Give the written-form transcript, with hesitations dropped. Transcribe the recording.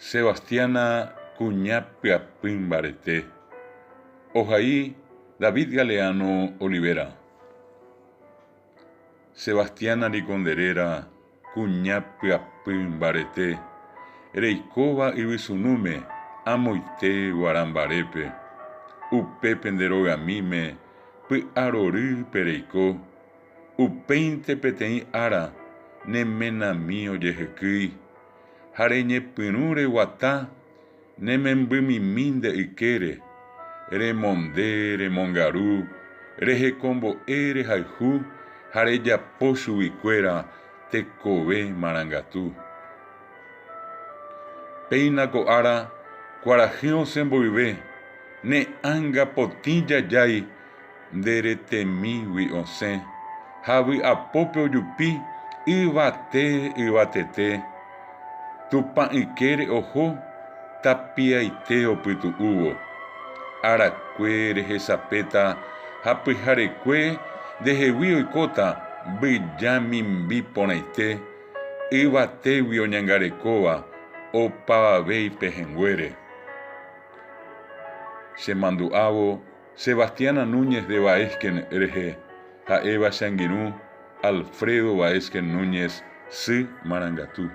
Sebastiana Cuñapyapy mbarete. Ojaí David Galeano Olivera. Sebastiana Riconderera Cuñapyapy mbarete. Reikóva yvysunúme amoite Guarambarépe. Upépe nderogamíme py'arorýpe reiko. Upéinte peteĩ ára nemenami ojehekýi. Ha reñepyrũ reguata nemembymimi nde'ykére. Remonde remongaru, rehekombo'e rehayhu ha rejapo chuguikuéra tekove marangatu. Péinako ára kuarahy osẽmboyve ne'ãnga potĩ jajái nderetemígui osẽ ha vy'apópe ojupi yvatete. Tupã'ykére oho tapiaite opytu'úvo. Arakue rehesapéta ha pyharekue ndehegui oikóta mbyjamimbi porãite yvatégui oñangarekóva opavavéi pehẽnguére. Chemandu'ávo Sebastiana Núñez de Baesken rehe ha'éva che angirũ Alfredo Baesken Núñez Sy Marangatu.